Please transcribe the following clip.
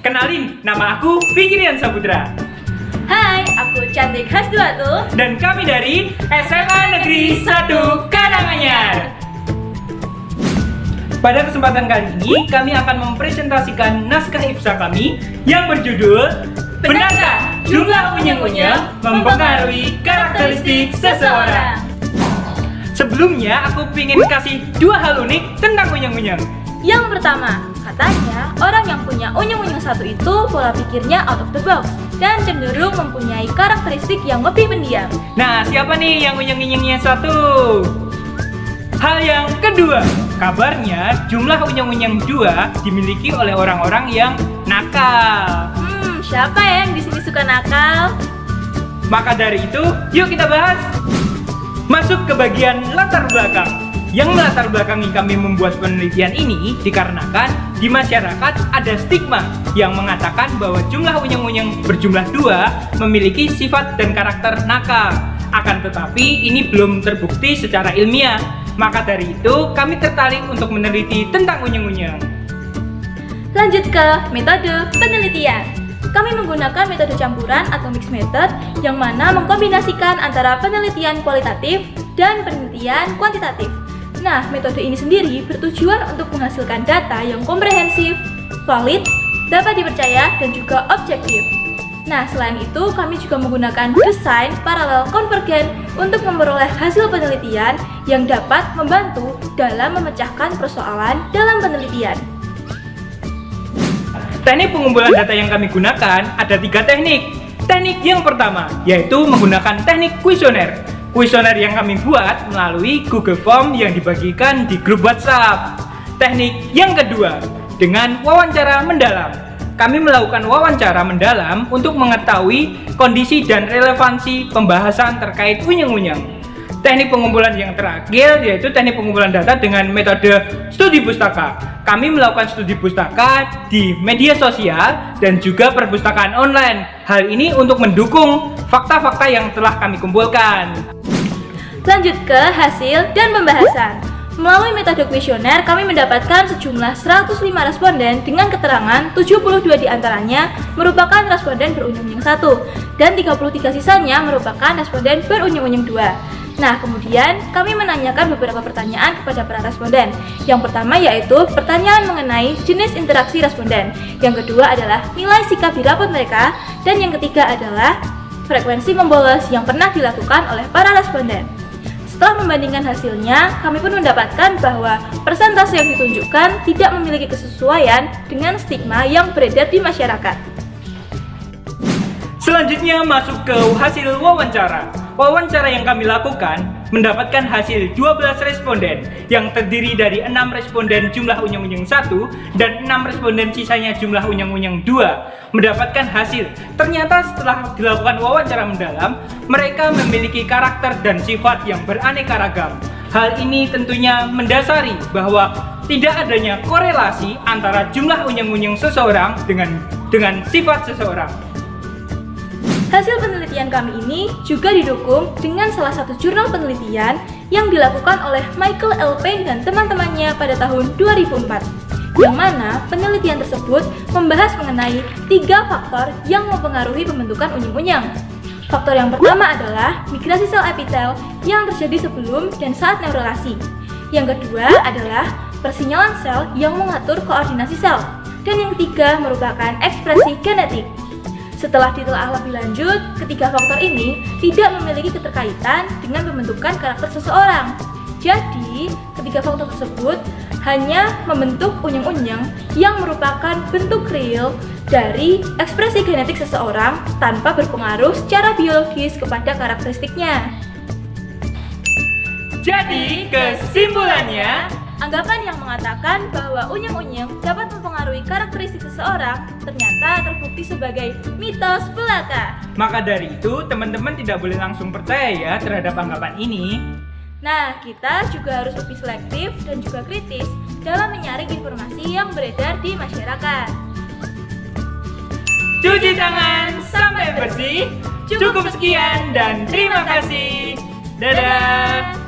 Kenalin, nama aku Fikrian Saputra. Hai, aku Cantik Hasduatu. Dan kami dari SMA Negeri 1 Karanganyar. Pada kesempatan kali ini, kami akan mempresentasikan naskah IPSA kami yang berjudul Benarkah jumlah unyeng-unyeng mempengaruhi karakteristik seseorang? Sebelumnya, aku ingin kasih dua hal unik tentang unyeng-unyeng. Yang pertama, katanya orang yang punya unyeng-unyeng satu itu pola pikirnya out of the box dan cenderung mempunyai karakteristik yang lebih pendiam. Nah, siapa nih yang unyeng-unyengnya satu? Hal yang kedua, kabarnya jumlah unyeng-unyeng 2 dimiliki oleh orang-orang yang nakal. Siapa ya yang di sini suka nakal? Maka dari itu, yuk kita bahas. Masuk ke bagian latar belakang. Yang melatar belakangi kami membuat penelitian ini dikarenakan di masyarakat ada stigma yang mengatakan bahwa jumlah unyeng-unyeng berjumlah 2 memiliki sifat dan karakter nakal. Akan tetapi ini belum terbukti secara ilmiah. Maka dari itu kami tertarik untuk meneliti tentang unyeng-unyeng. Lanjut ke metode penelitian. Kami menggunakan metode campuran atau mixed method yang mana mengkombinasikan antara penelitian kualitatif dan penelitian kuantitatif. Nah, metode ini sendiri bertujuan untuk menghasilkan data yang komprehensif, valid, dapat dipercaya, dan juga objektif. Nah, selain itu, kami juga menggunakan desain paralel konvergen untuk memperoleh hasil penelitian yang dapat membantu dalam memecahkan persoalan dalam penelitian. Teknik pengumpulan data yang kami gunakan ada 3 teknik. Teknik yang pertama yaitu menggunakan teknik kuesioner. Kuesioner yang kami buat melalui Google Form yang dibagikan di grup WhatsApp. Teknik yang kedua dengan wawancara mendalam. Kami melakukan wawancara mendalam untuk mengetahui kondisi dan relevansi pembahasan terkait unyeng-unyeng. Teknik pengumpulan yang terakhir yaitu teknik pengumpulan data dengan metode studi pustaka. Kami melakukan studi pustaka di media sosial dan juga perpustakaan online. Hal ini untuk mendukung fakta-fakta yang telah kami kumpulkan. Lanjut ke hasil dan pembahasan. Melalui metode kuesioner, kami mendapatkan sejumlah 105 responden dengan keterangan 72 diantaranya merupakan responden berunyeng-unyeng 1 dan 33 sisanya merupakan responden berunyeng-unyeng 2. Nah, kemudian kami menanyakan beberapa pertanyaan kepada para responden. Yang pertama yaitu pertanyaan mengenai jenis interaksi responden. Yang kedua adalah nilai sikap di rapot mereka. Dan yang ketiga adalah frekuensi membolos yang pernah dilakukan oleh para responden. Setelah membandingkan hasilnya, kami pun mendapatkan bahwa persentase yang ditunjukkan tidak memiliki kesesuaian dengan stigma yang beredar di masyarakat. Selanjutnya masuk ke hasil wawancara. Wawancara yang kami lakukan mendapatkan hasil 12 responden yang terdiri dari 6 responden jumlah unyeng-unyeng 1 dan 6 responden sisanya jumlah unyeng-unyeng 2 mendapatkan hasil. Ternyata setelah dilakukan wawancara mendalam, mereka memiliki karakter dan sifat yang beraneka ragam. Hal ini tentunya mendasari bahwa tidak adanya korelasi antara jumlah unyeng-unyeng seseorang dengan sifat seseorang. Hasil penelitian kami ini juga didukung dengan salah satu jurnal penelitian yang dilakukan oleh Michael L. Payne dan teman-temannya pada tahun 2004, yang mana penelitian tersebut membahas mengenai 3 faktor yang mempengaruhi pembentukan unyeng-unyeng. Faktor yang pertama adalah migrasi sel epitel yang terjadi sebelum dan saat neuralisasi. Yang kedua adalah persinyalan sel yang mengatur koordinasi sel. Dan yang ketiga merupakan ekspresi genetik. Setelah ditelaah lebih lanjut, ketiga faktor ini tidak memiliki keterkaitan dengan pembentukan karakter seseorang. Jadi, ketiga faktor tersebut hanya membentuk unyeng-unyeng yang merupakan bentuk real dari ekspresi genetik seseorang tanpa berpengaruh secara biologis kepada karakteristiknya. Jadi, kesimpulannya, anggapan yang mengatakan bahwa unyeng-unyeng dapat mempengaruhi karakteristik seseorang ternyata terbukti sebagai mitos belaka. Maka dari itu, teman-teman tidak boleh langsung percaya ya terhadap anggapan ini. Nah, kita juga harus lebih selektif dan juga kritis dalam menyaring informasi yang beredar di masyarakat. Cuci tangan sampai bersih. Cukup sekian dan terima kasih. Dadah.